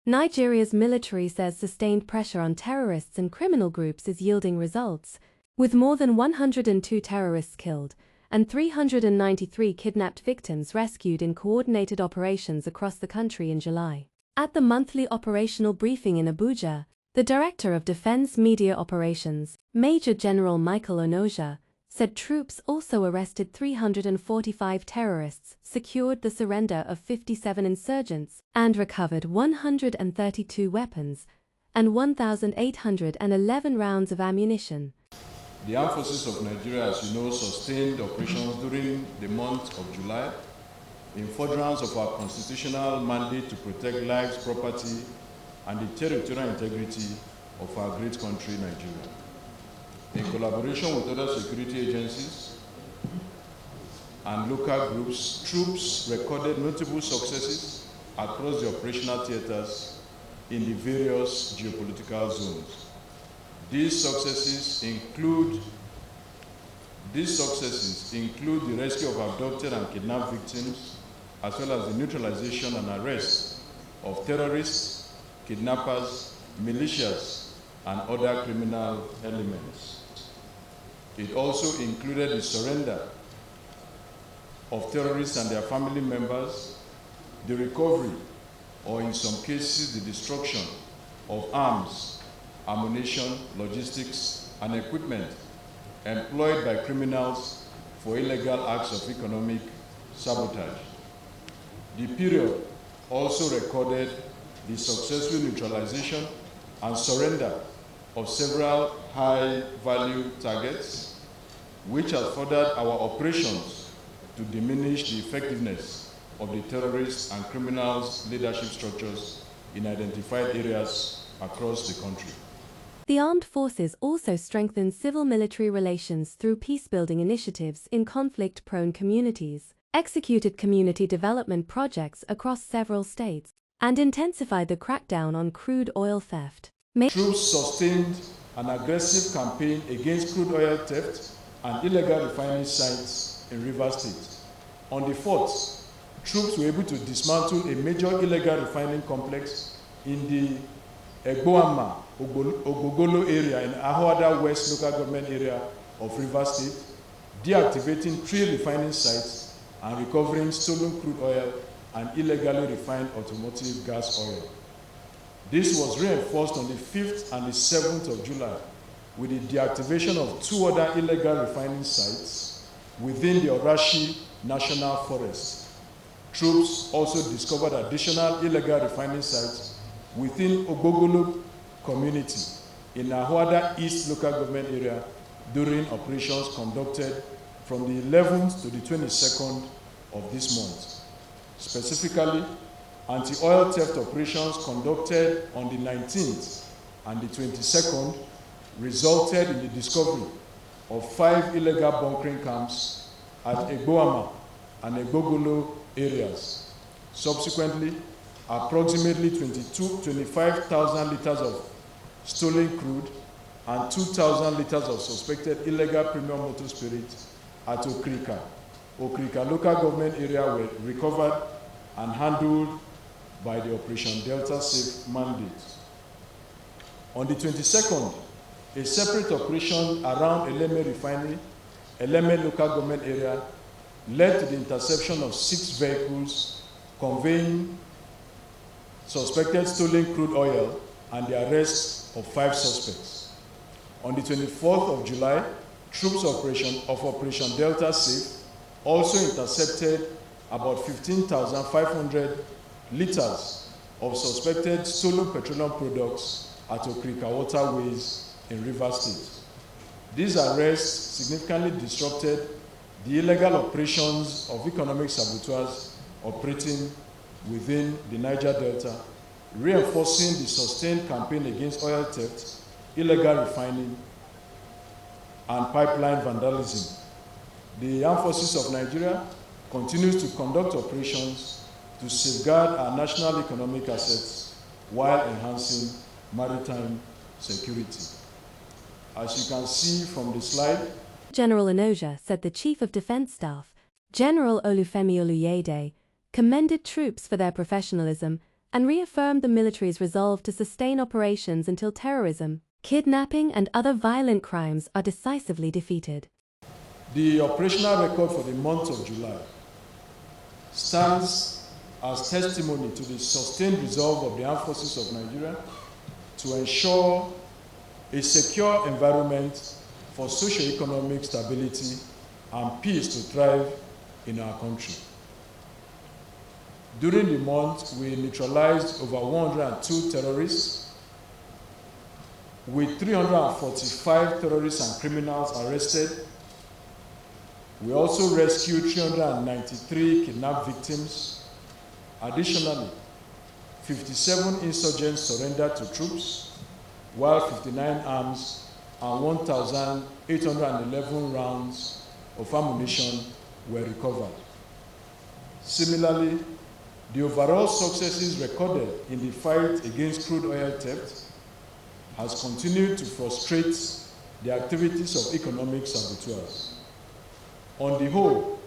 Nigeria's military says sustained pressure on terrorists and criminal groups is yielding results, with more than 102 terrorists killed and 393 kidnapped victims rescued in coordinated operations across the country in July. At the monthly operational briefing in Abuja, the Director of Defense Media Operations, Major General Michael Onoja, said troops also arrested 345 terrorists, secured the surrender of 57 insurgents, and recovered 132 weapons and 1,811 rounds of ammunition. The Armed Forces of Nigeria, as you know, sustained operations during the month of July in furtherance of our constitutional mandate to protect lives, property, and the territorial integrity of our great country, Nigeria. In collaboration with other security agencies and local groups, troops recorded notable successes across the operational theaters in the various geopolitical zones. These successes include the rescue of abducted and kidnapped victims, as well as the neutralization and arrest of terrorists, kidnappers, militias, and other criminal elements. It also included the surrender of terrorists and their family members, the recovery, or in some cases, the destruction of arms, ammunition, logistics, and equipment employed by criminals for illegal acts of economic sabotage. The period also recorded the successful neutralization and surrender of several high-value targets, which has furthered our operations to diminish the effectiveness of the terrorists and criminals' leadership structures in identified areas across the country. The armed forces also strengthened civil-military relations through peace-building initiatives in conflict-prone communities, executed community development projects across several states, and intensified the crackdown on crude oil theft. Troops sustained an aggressive campaign against crude oil theft and illegal refining sites in Rivers State. On the 4th, troops were able to dismantle a major illegal refining complex in the Egboama, Ogogolo area in Ahoada West local government area of Rivers State, deactivating 3 refining sites and recovering stolen crude oil and illegally refined automotive gas oil. This was reinforced on the 5th and the 7th of July with the deactivation of 2 other illegal refining sites within the Orashi National Forest. Troops also discovered additional illegal refining sites within Ogogolo community in Ahoada East local government area during operations conducted from the 11th to the 22nd of this month. Specifically, anti-oil theft operations conducted on the 19th and the 22nd resulted in the discovery of 5 illegal bunkering camps at Egboama and Egogolo areas. Subsequently, approximately 25,000 liters of stolen crude and 2,000 liters of suspected illegal premium motor spirit at Okrika local government area were recovered and handled by the Operation Delta Safe mandate. On the 22nd, a separate operation around Eleme refinery, Eleme local government area, led to the interception of 6 vehicles conveying suspected stolen crude oil and the arrest of 5 suspects. On the 24th of July, troops of Operation Delta Safe also intercepted about 15,500 liters of suspected stolen petroleum products at Okrika waterways in Rivers State. These arrests significantly disrupted the illegal operations of economic saboteurs operating within the Niger Delta, reinforcing the sustained campaign against oil theft, illegal refining, and pipeline vandalism. The Armed Forces of Nigeria continues to conduct operations to safeguard our national economic assets while enhancing maritime security. As you can see from the slide, General Onoja said the Chief of Defense Staff, General Olufemi Oluyede, commended troops for their professionalism and reaffirmed the military's resolve to sustain operations until terrorism, kidnapping, and other violent crimes are decisively defeated. The operational record for the month of July stands as testimony to the sustained resolve of the armed forces of Nigeria to ensure a secure environment for socio-economic stability and peace to thrive in our country. During the month, we neutralized over 102 terrorists, with 345 terrorists and criminals arrested. We also rescued 393 kidnapped victims. Additionally, 57 insurgents surrendered to troops, while 59 arms and 1,811 rounds of ammunition were recovered. Similarly, the overall successes recorded in the fight against crude oil theft has continued to frustrate the activities of economic saboteurs. On the whole,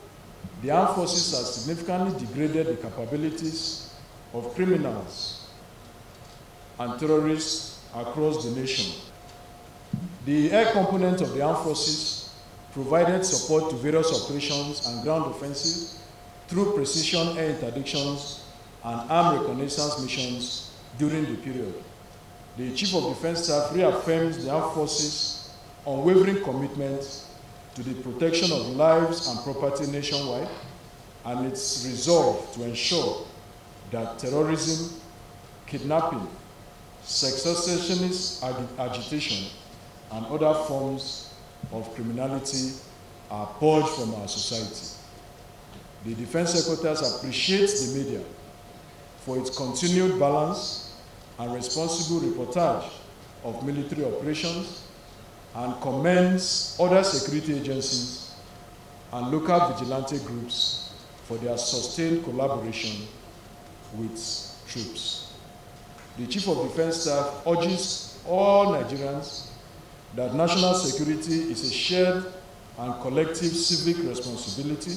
the armed forces have significantly degraded the capabilities of criminals and terrorists across the nation. The air component of the armed forces provided support to various operations and ground offensives through precision air interdictions and armed reconnaissance missions during the period. The Chief of Defense Staff reaffirms the armed forces' unwavering commitment to the protection of lives and property nationwide and its resolve to ensure that terrorism, kidnapping, secessionist agitation, and other forms of criminality are purged from our society. The Defense Secretariat appreciates the media for its continued balance and responsible reportage of military operations and commends other security agencies and local vigilante groups for their sustained collaboration with troops. The Chief of Defense Staff urges all Nigerians that national security is a shared and collective civic responsibility.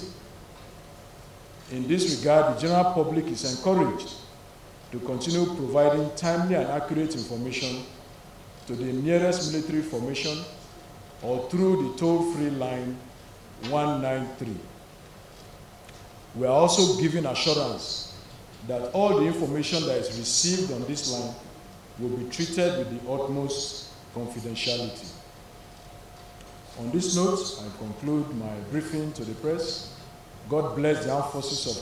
In this regard, the general public is encouraged to continue providing timely and accurate information to the nearest military formation or through the toll-free line 193. We are also giving assurance that all the information that is received on this line will be treated with the utmost confidentiality. On this note, I conclude my briefing to the press. God bless the armed forces of